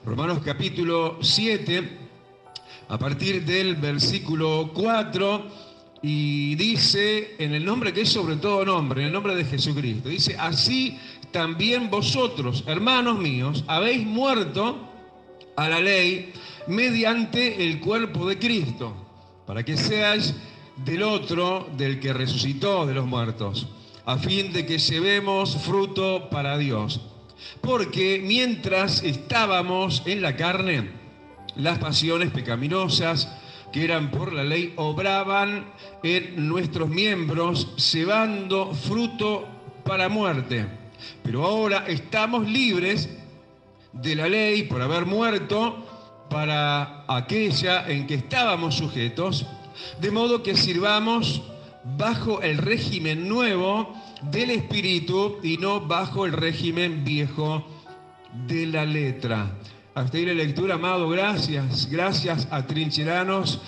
Romanos capítulo 7, a partir del versículo 4, y dice, en el nombre que es sobre todo nombre, en el nombre de Jesucristo, dice: así también vosotros, hermanos míos, habéis muerto a la ley mediante el cuerpo de Cristo, para que seáis del otro, del que resucitó de los muertos, a fin de que llevemos fruto para Dios. Porque mientras estábamos en la carne, las pasiones pecaminosas que eran por la ley obraban en nuestros miembros, llevando fruto para muerte. Pero ahora estamos libres de la ley por haber muerto para aquella en que estábamos sujetos, de modo que sirvamos bajo el régimen nuevo del Espíritu y no bajo el régimen viejo de la letra. Hasta ahí la lectura, amado. Gracias, atrincheranos,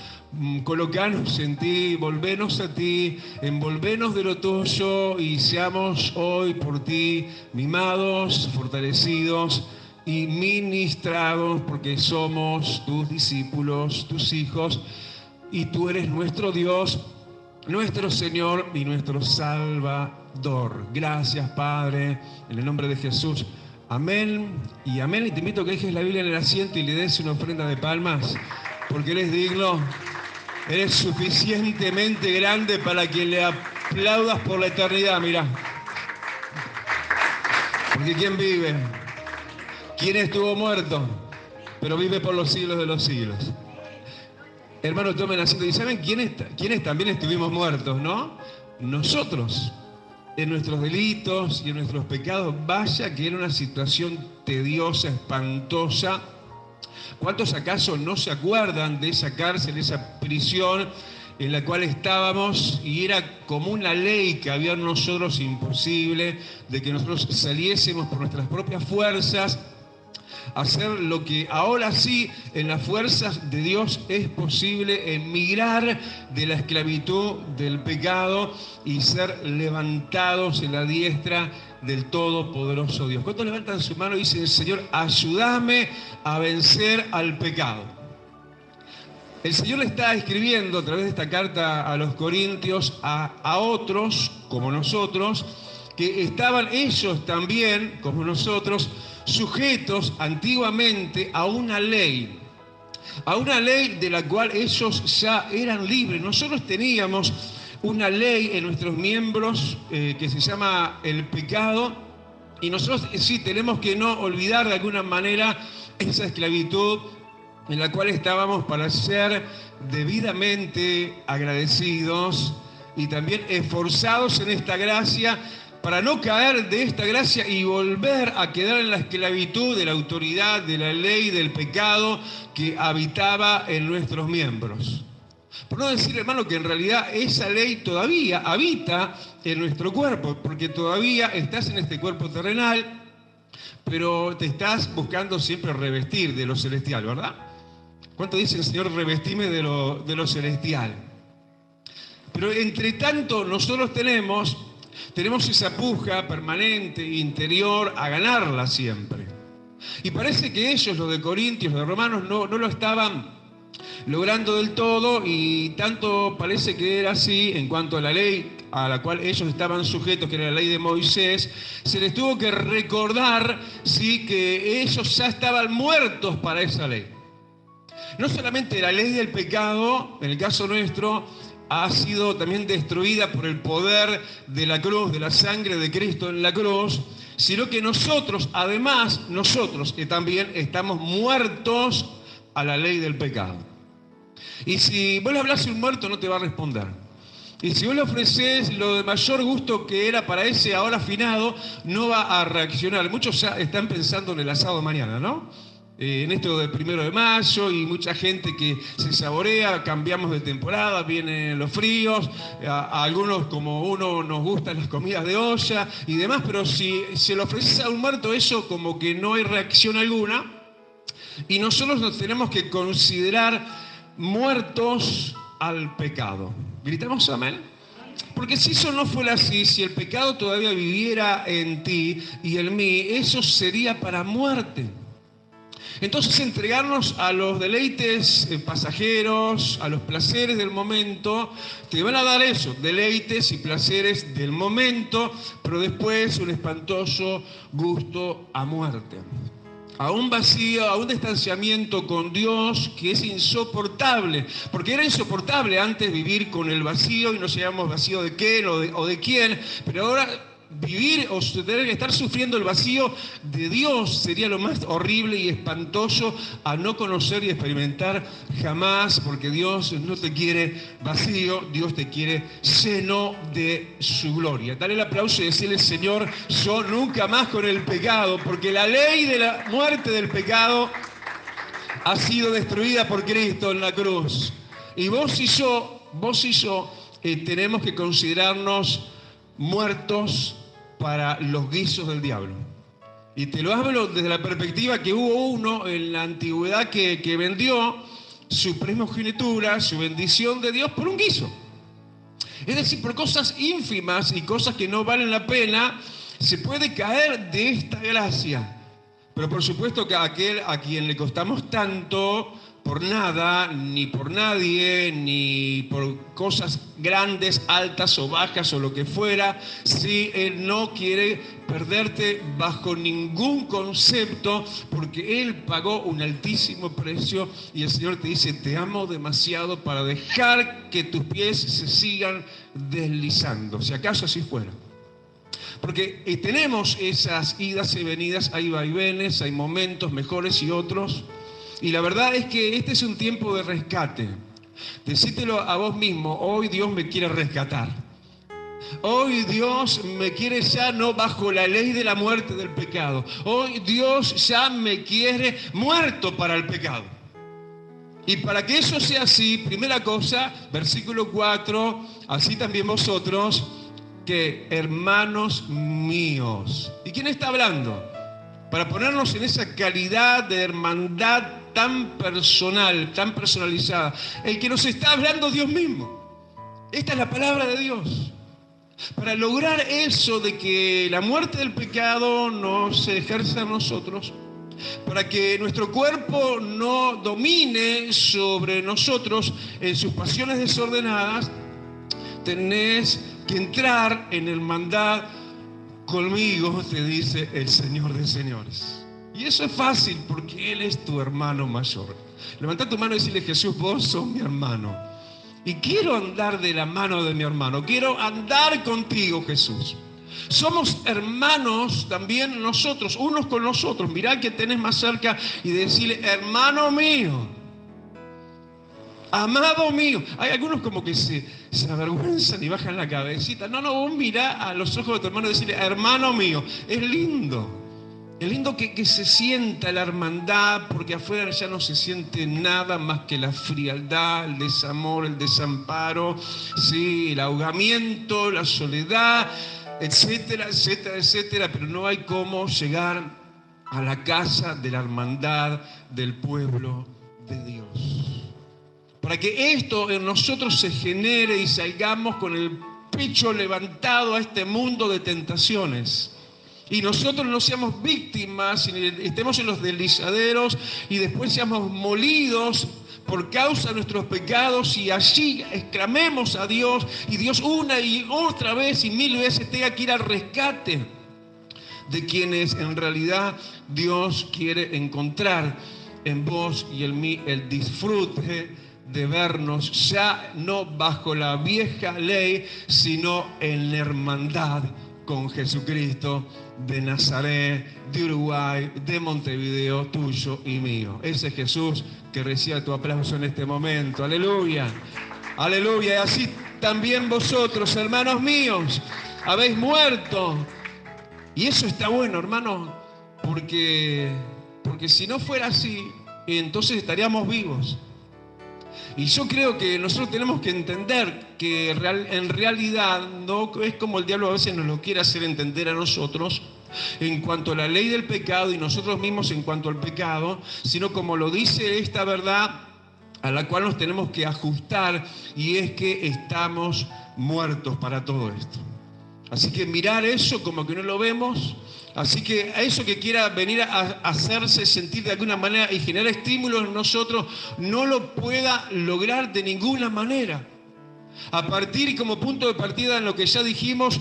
colocanos en ti, volvenos a ti, envolvenos de lo tuyo y seamos hoy por ti mimados, fortalecidos y ministrados, porque somos tus discípulos, tus hijos, y tú eres nuestro Dios, nuestro Señor y nuestro Salvador. Gracias, Padre, en el nombre de Jesús. Amén y amén. Y te invito a que dejes la Biblia en el asiento y le des una ofrenda de palmas, porque eres digno, eres suficientemente grande para que le aplaudas por la eternidad. Mirá, porque ¿quién vive? ¿Quién estuvo muerto? Pero vive por los siglos de los siglos. Hermanos, tomen asiento. ¿Y saben quiénes también estuvimos muertos, no? Nosotros, en nuestros delitos y en nuestros pecados. Vaya que era una situación tediosa, espantosa. ¿Cuántos acaso no se acuerdan de esa cárcel, esa prisión en la cual estábamos? Y era como una ley que había en nosotros, imposible de que nosotros saliésemos por nuestras propias fuerzas, hacer lo que ahora sí en las fuerzas de Dios es posible: emigrar de la esclavitud del pecado y ser levantados en la diestra del Todopoderoso Dios. ¿Cuántos levantan su mano y dicen: Señor, ayúdame a vencer al pecado? El Señor le está escribiendo a través de esta carta a los Corintios a otros como nosotros, que estaban ellos también, como nosotros, sujetos antiguamente a una ley de la cual ellos ya eran libres. Nosotros teníamos una ley en nuestros miembros que se llama el pecado, y nosotros sí tenemos que no olvidar de alguna manera esa esclavitud en la cual estábamos, para ser debidamente agradecidos y también esforzados en esta gracia, para no caer de esta gracia y volver a quedar en la esclavitud de la autoridad, de la ley, del pecado que habitaba en nuestros miembros. Por no decir, hermano, que en realidad esa ley todavía habita en nuestro cuerpo, porque todavía estás en este cuerpo terrenal, pero te estás buscando siempre revestir de lo celestial, ¿verdad? ¿Cuánto dice el Señor: revestime de lo celestial? Pero entre tanto nosotros tenemos esa puja permanente, interior, a ganarla siempre. Y parece que ellos, los de Corintios, los de Romanos, no lo estaban logrando del todo, y tanto parece que era así en cuanto a la ley a la cual ellos estaban sujetos, que era la ley de Moisés. Se les tuvo que recordar, sí, que ellos ya estaban muertos para esa ley. No solamente la ley del pecado, en el caso nuestro, ha sido también destruida por el poder de la cruz, de la sangre de Cristo en la cruz, sino que nosotros, además, que también estamos muertos a la ley del pecado. Y si vos le hablas a un muerto, no te va a responder. Y si vos le ofreces lo de mayor gusto que era para ese ahora afinado, no va a reaccionar. Muchos ya están pensando en el asado de mañana, ¿no? En esto del 1 de mayo, y mucha gente que se saborea, cambiamos de temporada, vienen los fríos, a algunos como uno nos gustan las comidas de olla y demás, pero si se lo ofreces a un muerto, eso como que no hay reacción alguna, y nosotros nos tenemos que considerar muertos al pecado. ¿Gritamos amén? Porque si eso no fuera así, si el pecado todavía viviera en ti y en mí, eso sería para muerte. Entonces entregarnos a los deleites pasajeros, a los placeres del momento, te van a dar eso, deleites y placeres del momento, pero después un espantoso gusto a muerte. A un vacío, a un distanciamiento con Dios que es insoportable, porque era insoportable antes vivir con el vacío y no sabíamos vacío de qué o de quién, pero ahora vivir o tener que estar sufriendo el vacío de Dios sería lo más horrible y espantoso a no conocer y experimentar jamás, porque Dios no te quiere vacío, Dios te quiere lleno de su gloria. Dale el aplauso y decirle: Señor, yo nunca más con el pecado, porque la ley de la muerte del pecado ha sido destruida por Cristo en la cruz. Y vos y yo tenemos que considerarnos muertos para los guisos del diablo. Y te lo hablo desde la perspectiva que hubo uno en la antigüedad que vendió su primogenitura, su bendición de Dios por un guiso. Es decir, por cosas ínfimas y cosas que no valen la pena, se puede caer de esta gracia. Pero por supuesto que aquel a quien le costamos tanto, por nada, ni por nadie, ni por cosas grandes, altas o bajas o lo que fuera, si Él no quiere perderte bajo ningún concepto, porque Él pagó un altísimo precio y el Señor te dice: te amo demasiado para dejar que tus pies se sigan deslizando, si acaso así fuera. Porque tenemos esas idas y venidas, hay vaivenes, hay momentos mejores y otros. Y la verdad es que este es un tiempo de rescate. Decítelo a vos mismo: hoy Dios me quiere rescatar. Hoy Dios me quiere ya no bajo la ley de la muerte del pecado. Hoy Dios ya me quiere muerto para el pecado. Y para que eso sea así, primera cosa, versículo 4, así también vosotros, que hermanos míos. ¿Y quién está hablando? Para ponernos en esa calidad de hermandad tan personal, tan personalizada. El que nos está hablando Dios mismo. Esta es la palabra de Dios. Para lograr eso de que la muerte del pecado no se ejerza en nosotros, para que nuestro cuerpo no domine sobre nosotros en sus pasiones desordenadas, tenés que entrar en hermandad conmigo, te dice el Señor de señores. Y eso es fácil porque Él es tu hermano mayor. Levanta tu mano y decirle: Jesús, vos sos mi hermano. Y quiero andar de la mano de mi hermano. Quiero andar contigo, Jesús. Somos hermanos también nosotros, unos con nosotros. Mirá que tenés más cerca y decirle: hermano mío, amado mío. Hay algunos como que se avergüenzan y bajan la cabecita. No, vos mirá a los ojos de tu hermano y decirle: hermano mío. Es lindo. Es lindo que se sienta la hermandad, porque afuera ya no se siente nada más que la frialdad, el desamor, el desamparo, ¿sí? El ahogamiento, la soledad, etcétera, etcétera, etcétera. Pero no hay cómo llegar a la casa de la hermandad del pueblo de Dios. Para que esto en nosotros se genere y salgamos con el pecho levantado a este mundo de tentaciones. Y nosotros no seamos víctimas, y estemos en los deslizaderos y después seamos molidos por causa de nuestros pecados y allí exclamemos a Dios y Dios una y otra vez y mil veces tenga que ir al rescate de quienes en realidad Dios quiere encontrar en vos y en mí el disfrute de vernos ya no bajo la vieja ley, sino en la hermandad con Jesucristo de Nazaret, de Uruguay, de Montevideo, tuyo y mío. Ese Jesús que reciba tu aplauso en este momento. Aleluya, aleluya. Y así también vosotros, hermanos míos, habéis muerto. Y eso está bueno, hermano, porque si no fuera así, entonces estaríamos vivos. Y yo creo que nosotros tenemos que entender que en realidad no es como el diablo a veces nos lo quiere hacer entender a nosotros en cuanto a la ley del pecado y nosotros mismos en cuanto al pecado, sino como lo dice esta verdad a la cual nos tenemos que ajustar, y es que estamos muertos para todo esto. Así que mirar eso como que no lo vemos. Así que a eso que quiera venir a hacerse sentir de alguna manera y generar estímulos en nosotros, no lo pueda lograr de ninguna manera. A partir y como punto de partida en lo que ya dijimos,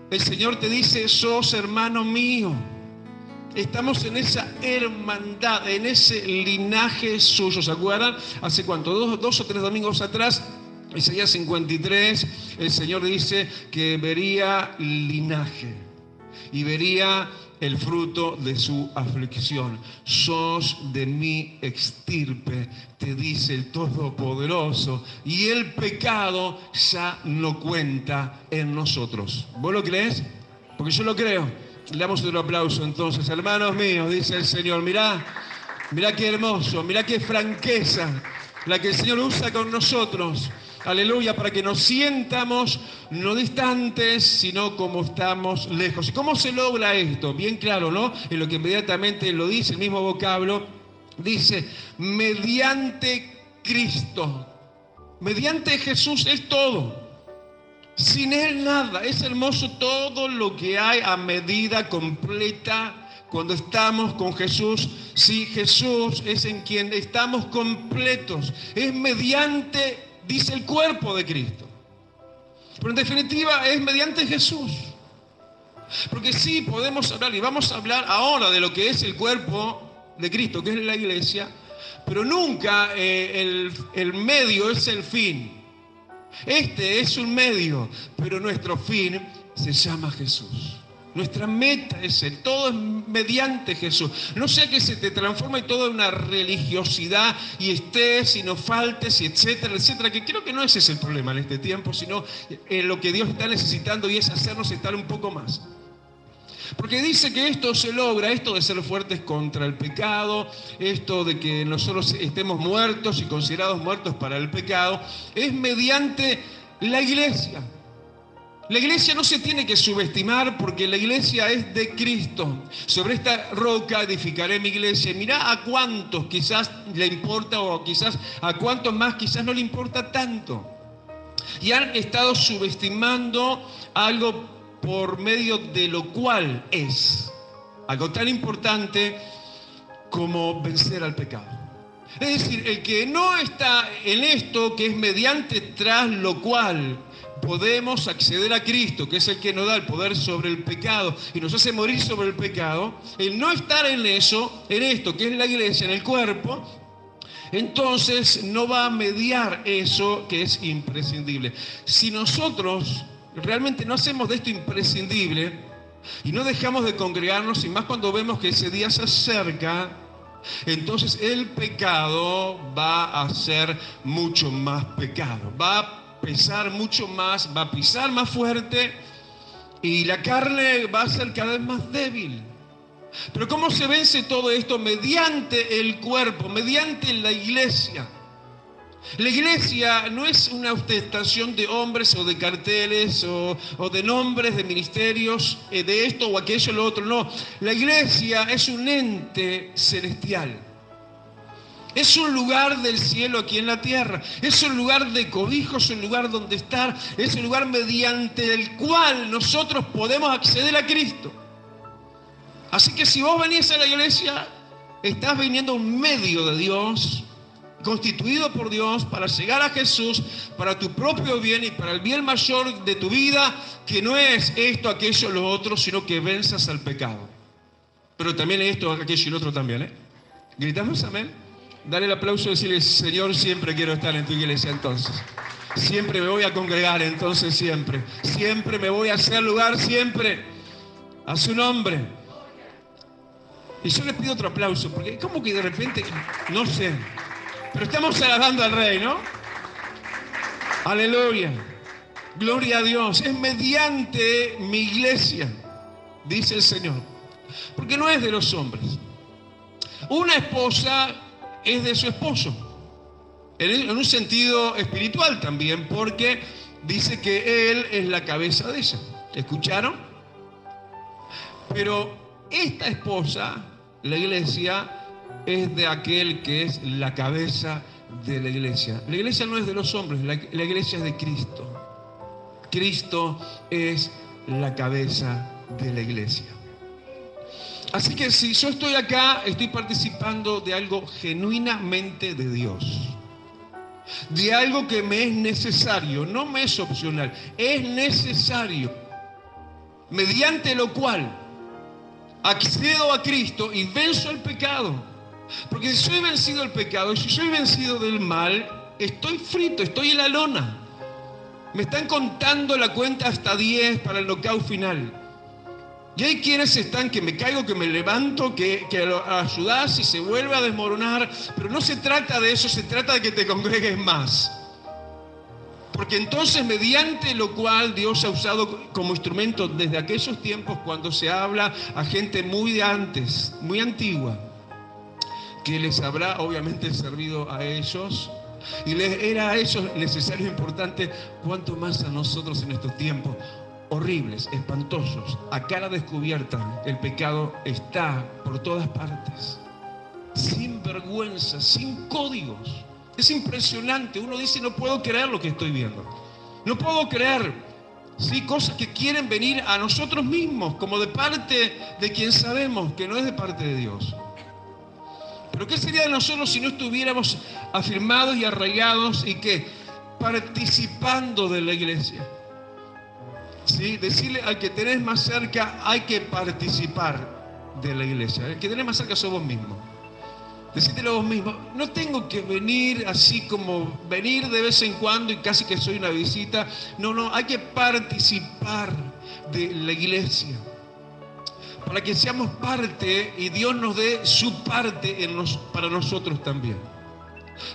el Señor te dice, sos hermano mío. Estamos en esa hermandad, en ese linaje suyo. ¿Se acuerdan? ¿Hace cuánto? Dos o tres domingos atrás, Isaías 53, el Señor dice que vería linaje y vería el fruto de su aflicción. Sos de mi extirpe, te dice el Todopoderoso, y el pecado ya no cuenta en nosotros. ¿Vos lo crees? Porque yo lo creo. Le damos otro aplauso entonces. Hermanos míos, dice el Señor, mirá qué hermoso, mirá qué franqueza la que el Señor usa con nosotros. Aleluya, para que nos sientamos no distantes, sino como estamos lejos. ¿Y cómo se logra esto? Bien claro, ¿no? En lo que inmediatamente lo dice el mismo vocablo, dice, mediante Cristo. Mediante Jesús es todo. Sin Él nada. Es hermoso todo lo que hay a medida completa cuando estamos con Jesús. Sí, Jesús es en quien estamos completos. Es mediante, dice, el cuerpo de Cristo. Pero en definitiva es mediante Jesús. Porque sí podemos hablar, y vamos a hablar ahora de lo que es el cuerpo de Cristo, que es la iglesia, pero nunca el medio es el fin. Este es un medio, pero nuestro fin se llama Jesús. Nuestra meta es Él, todo es mediante Jesús. No sea que se te transforme todo en una religiosidad y estés y no faltes y etcétera, etcétera, que creo que no ese es el problema en este tiempo, sino lo que Dios está necesitando y es hacernos estar un poco más. Porque dice que esto se logra, esto de ser fuertes contra el pecado, esto de que nosotros estemos muertos y considerados muertos para el pecado, es mediante la iglesia. La iglesia no se tiene que subestimar porque la iglesia es de Cristo. Sobre esta roca edificaré mi iglesia. Mirá a cuántos quizás le importa o quizás a cuántos más quizás no le importa tanto. Y han estado subestimando algo por medio de lo cual es algo tan importante como vencer al pecado. Es decir, el que no está en esto, que es mediante tras lo cual podemos acceder a Cristo, que es el que nos da el poder sobre el pecado y nos hace morir sobre el pecado, el no estar en eso, en esto, que es la iglesia, en el cuerpo, entonces no va a mediar eso que es imprescindible. Si nosotros realmente no hacemos de esto imprescindible y no dejamos de congregarnos, y más cuando vemos que ese día se acerca, entonces el pecado va a ser mucho más pecado, va a pesar mucho más, va a pisar más fuerte y la carne va a ser cada vez más débil. Pero ¿cómo se vence todo esto? Mediante el cuerpo, mediante la iglesia. La iglesia no es una ostentación de hombres o de carteles o de nombres de ministerios, de esto o aquello o lo otro, no. La iglesia es un ente celestial. Es un lugar del cielo aquí en la tierra. Es un lugar de cobijo, es un lugar donde estar, es un lugar mediante el cual nosotros podemos acceder a Cristo. Así que si vos venís a la iglesia, estás viniendo a un medio de Dios, constituido por Dios para llegar a Jesús, para tu propio bien y para el bien mayor de tu vida, que no es esto, aquello, lo otro, sino que venzas al pecado. Pero también esto, aquello y lo otro también, ¿Gritamos amén? Dale el aplauso y decirle, Señor, siempre quiero estar en tu iglesia entonces. Siempre me voy a congregar entonces, siempre. Siempre me voy a hacer lugar, siempre. A su nombre. Y yo les pido otro aplauso, porque como que de repente, no sé, pero estamos alabando al Rey, ¿no? Aleluya. Gloria a Dios. Es mediante mi iglesia, dice el Señor. Porque no es de los hombres. Una esposa es de su esposo. En un sentido espiritual también, porque dice que él es la cabeza de ella. ¿Escucharon? Pero esta esposa, la iglesia, es de aquel que es la cabeza de la iglesia. La iglesia no es de los hombres, la iglesia es de Cristo. Cristo es la cabeza de la iglesia. Así que si yo estoy acá, estoy participando de algo genuinamente de Dios. De algo que me es necesario, no me es opcional, es necesario. Mediante lo cual accedo a Cristo y venzo el pecado. Porque si soy vencido del pecado, si soy vencido del mal, estoy frito, estoy en la lona. Me están contando la cuenta hasta 10 para el knockout final. Y hay quienes están que me caigo, que me levanto, que lo ayudás y se vuelve a desmoronar. Pero no se trata de eso, se trata de que te congregues más. Porque entonces, mediante lo cual Dios ha usado como instrumento desde aquellos tiempos, cuando se habla a gente muy de antes, muy antigua, que les habrá obviamente servido a ellos, y les era a ellos necesario e importante, cuanto más a nosotros en estos tiempos horribles, espantosos, a cara descubierta. El pecado está por todas partes, sin vergüenza, sin códigos. Es impresionante. Uno dice, no puedo creer lo que estoy viendo. No puedo creer, sí, cosas que quieren venir a nosotros mismos, como de parte de quien sabemos que no es de parte de Dios. Pero ¿qué sería de nosotros si no estuviéramos afirmados y arraigados y qué? Participando de la iglesia. ¿Sí? Decirle al que tenés más cerca, hay que participar de la iglesia. El que tenés más cerca sos vos mismo. Decítelo vos mismo. No tengo que venir así como venir de vez en cuando y casi que soy una visita. No, hay que participar de la iglesia. Para que seamos parte y Dios nos dé su parte para nosotros también.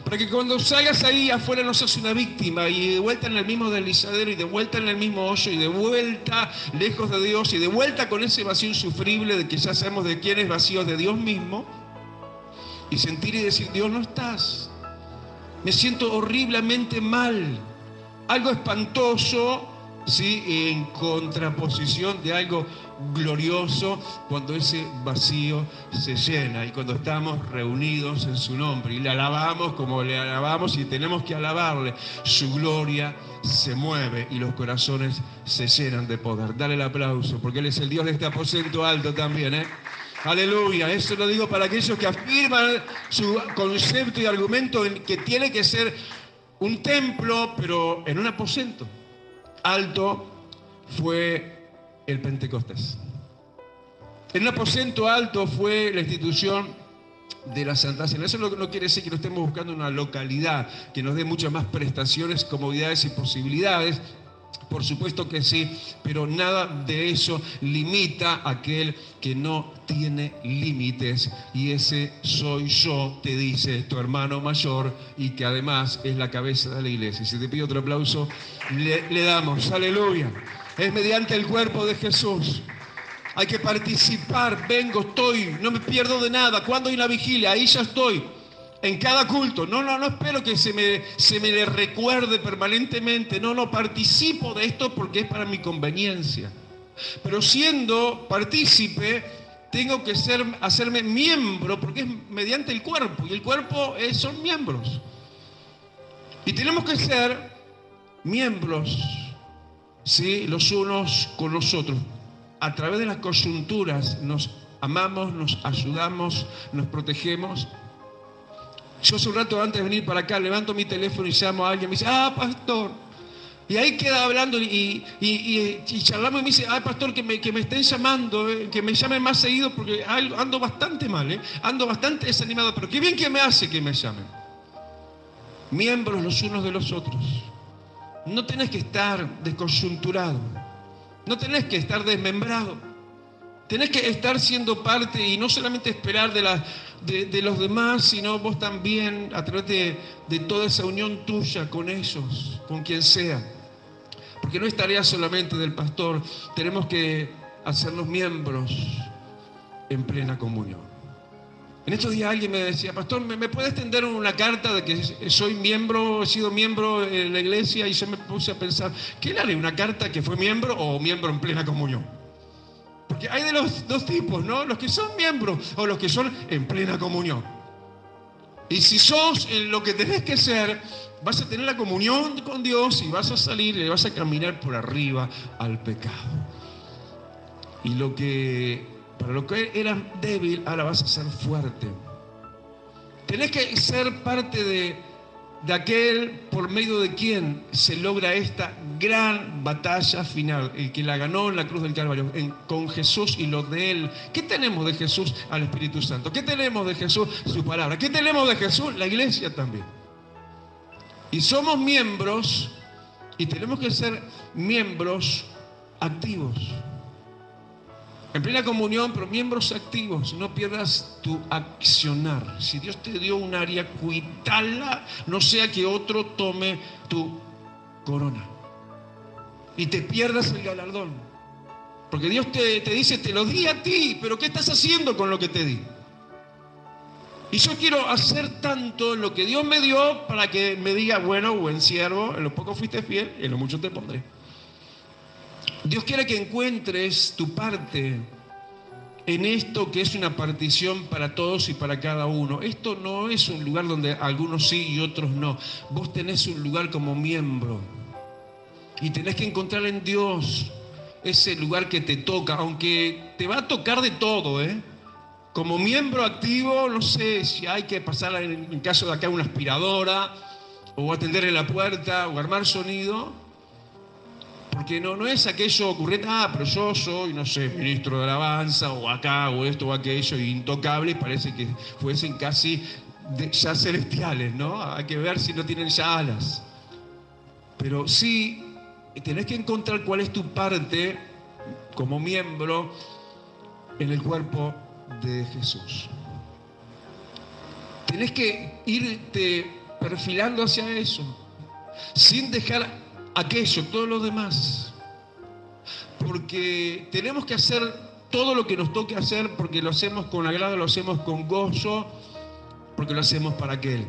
Para que cuando salgas ahí afuera no seas una víctima y de vuelta en el mismo deslizadero y de vuelta en el mismo hoyo y de vuelta lejos de Dios y de vuelta con ese vacío insufrible de que ya sabemos de quién es vacío, de Dios mismo, y sentir y decir, Dios, no estás. Me siento horriblemente mal. Algo espantoso, ¿sí? En contraposición de algo glorioso cuando ese vacío se llena y cuando estamos reunidos en su nombre y le alabamos como le alabamos y tenemos que alabarle. Su gloria se mueve y los corazones se llenan de poder. Dale el aplauso porque Él es el Dios de este aposento alto también, ¿eh? Aleluya. Eso lo digo para aquellos que afirman su concepto y argumento en que tiene que ser un templo, pero en un aposento alto. Fue el Pentecostés. En un aposento alto fue la institución de la Santa Cena. Eso no quiere decir que no estemos buscando una localidad que nos dé muchas más prestaciones, comodidades y posibilidades. Por supuesto que sí, pero nada de eso limita a aquel que no tiene límites, y ese soy yo, te dice tu hermano mayor, y que además es la cabeza de la iglesia. Y si te pido otro aplauso, le damos. Aleluya. Es mediante el cuerpo de Jesús. Hay que participar. Vengo, estoy, no me pierdo de nada. Cuando hay una vigilia, ahí ya estoy. En cada culto. No espero que se me le recuerde permanentemente. No, participo de esto porque es para mi conveniencia. Pero siendo partícipe, tengo que hacerme miembro porque es mediante el cuerpo. Y el cuerpo son miembros. Y tenemos que ser miembros, ¿sí? Los unos con los otros. A través de las coyunturas nos amamos, nos ayudamos, nos protegemos. Yo hace un rato antes de venir para acá levanto mi teléfono y llamo a alguien, me dice, pastor. Y ahí queda hablando y charlamos y me dice, pastor, que me estén llamando, que me llamen más seguido porque ando bastante mal, ando bastante desanimado, pero qué bien que me hace que me llamen. Miembros los unos de los otros. No tenés que estar descoyunturado, no tenés que estar desmembrado. Tenés que estar siendo parte y no solamente esperar de los demás, sino vos también a través de toda esa unión tuya con ellos, con quien sea. Porque no es tarea solamente del pastor, tenemos que hacernos miembros en plena comunión. En estos días alguien me decía, pastor, ¿me puede extender una carta de que soy miembro, he sido miembro en la iglesia? Y yo me puse a pensar, ¿qué le haré? ¿Una carta que fue miembro o miembro en plena comunión? Porque hay de los dos tipos, ¿no? Los que son miembros o los que son en plena comunión. Y si sos lo que tenés que ser, vas a tener la comunión con Dios y vas a salir y le vas a caminar por arriba al pecado. Y para lo que eras débil, ahora vas a ser fuerte. Tenés que ser parte de aquel por medio de quien se logra esta gran batalla final, el que la ganó en la cruz del Calvario, con Jesús y lo de Él. ¿Qué tenemos de Jesús? Al Espíritu Santo. ¿Qué tenemos de Jesús? Su palabra. ¿Qué tenemos de Jesús? La iglesia también. Y somos miembros y tenemos que ser miembros activos. En plena comunión, pero miembros activos. No pierdas tu accionar. Si Dios te dio un área, cuidala, no sea que otro tome tu corona y te pierdas el galardón. Porque Dios te dice, te lo di a ti, pero ¿qué estás haciendo con lo que te di? Y yo quiero hacer tanto lo que Dios me dio para que me diga, bueno, buen siervo, en lo poco fuiste fiel, en lo mucho te pondré. Dios quiere que encuentres tu parte en esto que es una partición para todos y para cada uno. Esto no es un lugar donde algunos sí y otros no. Vos tenés un lugar como miembro y tenés que encontrar en Dios ese lugar que te toca, aunque te va a tocar de todo, ¿eh? Como miembro activo, no sé si hay que pasar en caso de acá una aspiradora o atender en la puerta o armar sonido. Porque no es aquello ocurrente, pero yo soy, no sé, ministro de alabanza, o acá, o esto, o aquello, intocable, parece que fuesen casi ya celestiales, ¿no? Hay que ver si no tienen ya alas. Pero sí, tenés que encontrar cuál es tu parte como miembro en el cuerpo de Jesús. Tenés que irte perfilando hacia eso, sin dejar aquello, todo lo demás, porque tenemos que hacer todo lo que nos toque hacer, porque lo hacemos con agrado, lo hacemos con gozo, porque lo hacemos para aquel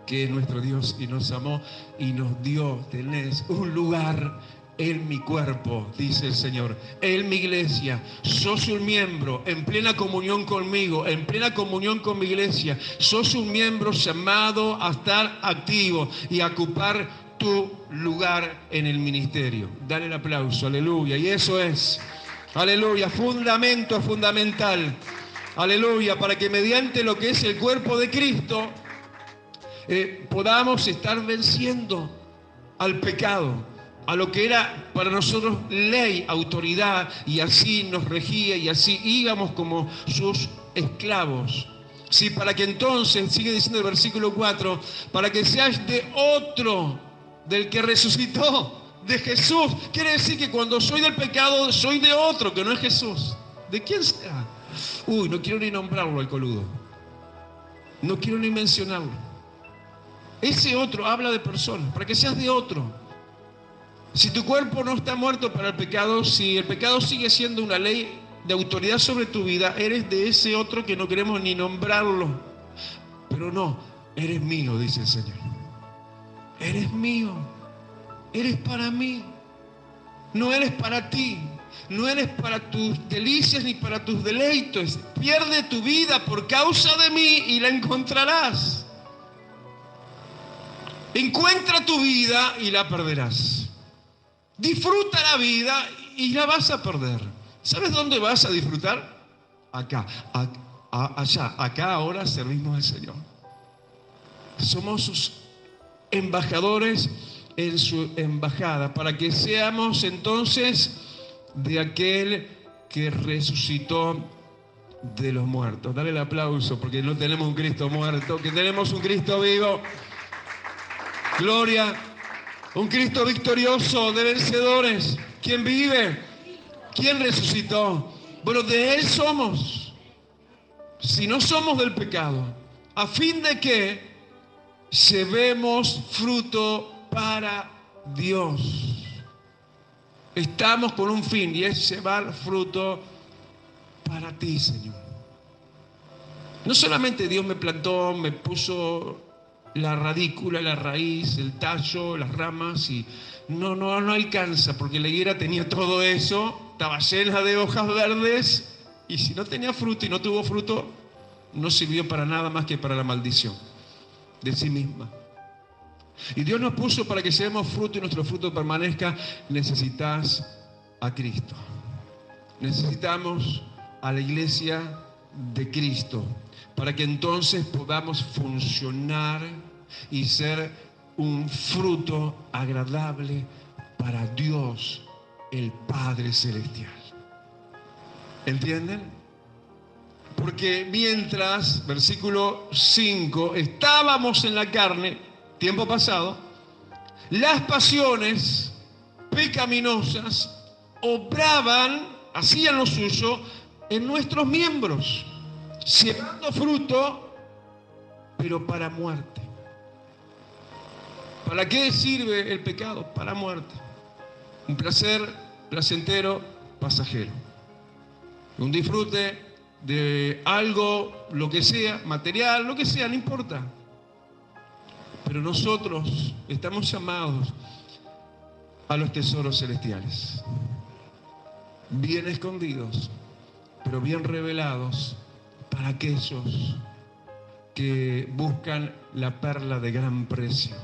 que es nuestro Dios y nos amó y nos dio. Tenés un lugar en mi cuerpo, dice el Señor, en mi iglesia. Sos un miembro en plena comunión conmigo, en plena comunión con mi iglesia. Sos un miembro llamado a estar activo y a ocupar tu lugar en el ministerio. Dale el aplauso, aleluya. Y eso es, aleluya, fundamento fundamental, aleluya, para que mediante lo que es el cuerpo de Cristo podamos estar venciendo al pecado, a lo que era para nosotros ley, autoridad, y así nos regía y así íbamos como sus esclavos. Sí, para que entonces, sigue diciendo el versículo 4, para que seas de otro, del que resucitó, de Jesús. Quiere decir que cuando soy del pecado, soy de otro, que no es Jesús. ¿De quién será? No quiero ni nombrarlo al coludo. No quiero ni mencionarlo. Ese otro habla de personas, para que seas de otro. Si tu cuerpo no está muerto para el pecado, si el pecado sigue siendo una ley de autoridad sobre tu vida, eres de ese otro que no queremos ni nombrarlo. Pero no, eres mío, dice el Señor. Eres mío, eres para mí, no eres para ti, no eres para tus delicias ni para tus deleites. Pierde tu vida por causa de mí y la encontrarás. Encuentra tu vida y la perderás. Disfruta la vida y la vas a perder. ¿Sabes dónde vas a disfrutar? Acá, allá, acá ahora servimos al Señor. Somos sus embajadores en su embajada, para que seamos entonces de aquel que resucitó de los muertos. Dale el aplauso, porque no tenemos un Cristo muerto, que tenemos un Cristo vivo. Gloria, un Cristo victorioso, de vencedores. ¿Quién vive? ¿Quién resucitó? Bueno, de Él somos. Si no somos del pecado, a fin de que llevemos fruto para Dios. Estamos con un fin, y es llevar fruto para ti, Señor. No solamente Dios me plantó, me puso la radícula, la raíz, el tallo, las ramas, y no alcanza, porque la higuera tenía todo eso, estaba llena de hojas verdes, y si no tenía fruto y no tuvo fruto, no sirvió para nada más que para la maldición de sí misma. Y Dios nos puso para que llevemos fruto y nuestro fruto permanezca. Necesitas a Cristo. Necesitamos a la iglesia de Cristo para que entonces podamos funcionar y ser un fruto agradable para Dios, el Padre Celestial. ¿Entienden? Porque mientras, versículo 5, estábamos en la carne, tiempo pasado, las pasiones pecaminosas obraban, hacían lo suyo en nuestros miembros, llevando fruto, pero para muerte. ¿Para qué sirve el pecado? Para muerte. Un placer placentero, pasajero. Un disfrute de algo, lo que sea, material, lo que sea, no importa. Pero nosotros estamos llamados a los tesoros celestiales. Bien escondidos, pero bien revelados para aquellos que buscan la perla de gran precio.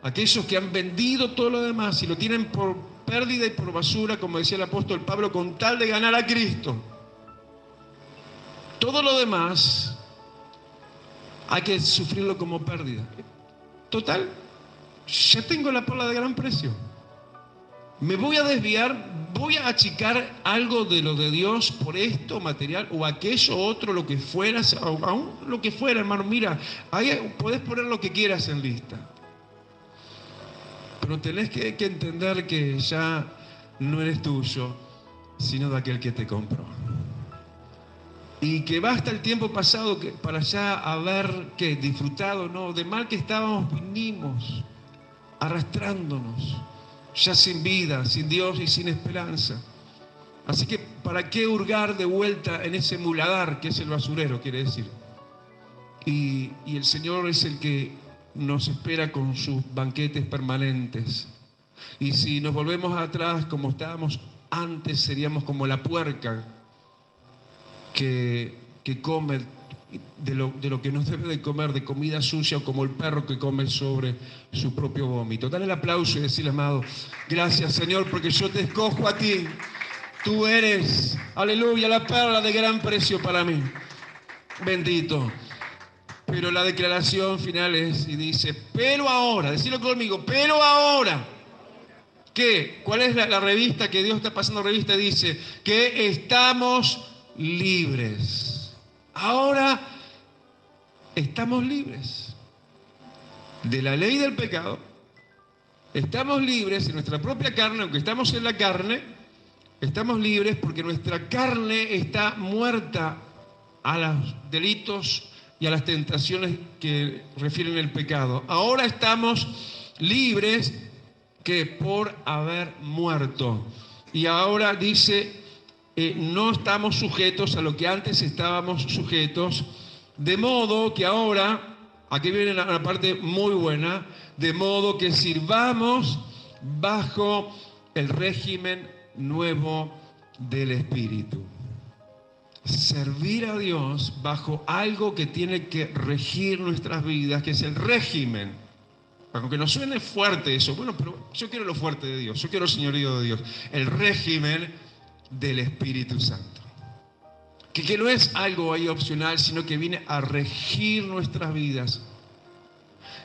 Aquellos que han vendido todo lo demás y lo tienen por pérdida y por basura, como decía el apóstol Pablo, con tal de ganar a Cristo. Todo lo demás hay que sufrirlo como pérdida. Total, ya tengo la perla de gran precio. Me voy a desviar, voy a achicar algo de lo de Dios por esto material o aquello otro, lo que fuera, aún lo que fuera, hermano. Mira, ahí podés poner lo que quieras en lista. Pero tenés que entender que ya no eres tuyo, sino de aquel que te compró. Y que basta el tiempo pasado para ya haber disfrutado, ¿no? De mal que estábamos, vinimos arrastrándonos, ya sin vida, sin Dios y sin esperanza. Así que, ¿para qué hurgar de vuelta en ese muladar que es el basurero, quiere decir? Y el Señor es el que nos espera con sus banquetes permanentes. Y si nos volvemos atrás como estábamos antes, seríamos como la puerca que come de lo que no debe de comer, de comida sucia, o como el perro que come sobre su propio vómito. Dale el aplauso y decirle, amado, gracias Señor, porque yo te escojo a ti. Tú eres, aleluya, la perla de gran precio para mí. Bendito. Pero la declaración final es, y dice, pero ahora, decilo conmigo, pero ahora. ¿Qué? ¿Cuál es la revista que Dios está pasando revista? Dice que estamos libres. Ahora estamos libres de la ley del pecado. Estamos libres en nuestra propia carne, aunque estamos en la carne, estamos libres porque nuestra carne está muerta a los delitos y a las tentaciones que refieren el pecado. Ahora estamos libres que por haber muerto. Y ahora dice, no estamos sujetos a lo que antes estábamos sujetos, de modo que ahora, aquí viene una parte muy buena, de modo que sirvamos bajo el régimen nuevo del Espíritu. Servir a Dios bajo algo que tiene que regir nuestras vidas, que es el régimen. Aunque nos suene fuerte eso, bueno, pero yo quiero lo fuerte de Dios, yo quiero el señorío de Dios, el régimen del Espíritu Santo. Que no es algo ahí opcional, sino que viene a regir nuestras vidas.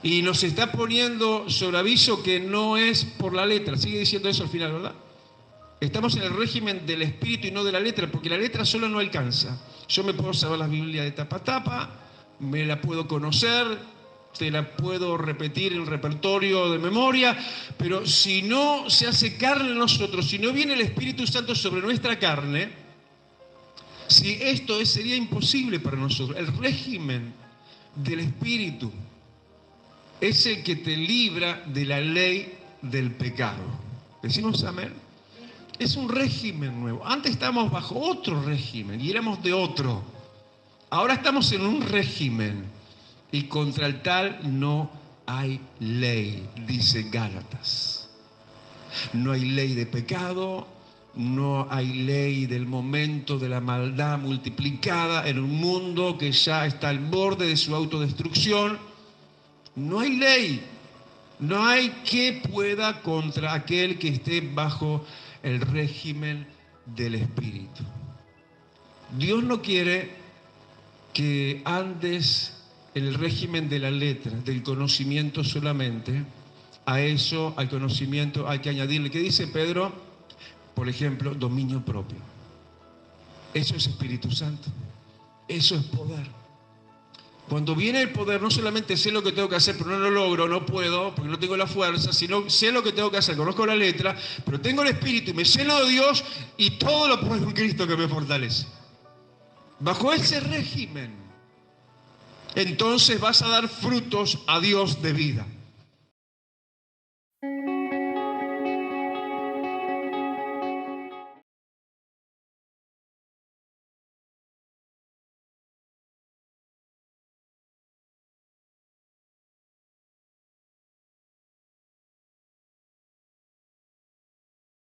Y nos está poniendo sobre aviso que no es por la letra, sigue diciendo eso al final, ¿verdad? Estamos en el régimen del Espíritu y no de la letra, porque la letra sola no alcanza. Yo me puedo saber la Biblia de tapa a tapa, me la puedo conocer, te la puedo repetir en repertorio de memoria, pero si no se hace carne en nosotros, si no viene el Espíritu Santo sobre nuestra carne, si esto sería imposible para nosotros. El régimen del Espíritu es el que te libra de la ley del pecado. ¿Decimos amén? Es un régimen nuevo. Antes estábamos bajo otro régimen y éramos de otro. Ahora estamos en un régimen y contra el tal no hay ley, dice Gálatas. No hay ley de pecado, No hay ley del momento de la maldad multiplicada en un mundo que ya está al borde de su autodestrucción. No hay ley. No hay que pueda contra aquel que esté bajo el régimen del Espíritu. Dios no quiere que andes en el régimen de la letra, del conocimiento solamente. A eso, al conocimiento, hay que añadirle, ¿qué dice Pedro? Por ejemplo, dominio propio. Eso es Espíritu Santo. Eso es poder. Cuando viene el poder, no solamente sé lo que tengo que hacer, pero no lo logro, no puedo, porque no tengo la fuerza, sino sé lo que tengo que hacer, conozco la letra, pero tengo el Espíritu y me lleno de Dios y todo lo puedo en Cristo que me fortalece. Bajo ese régimen, entonces vas a dar frutos a Dios de vida.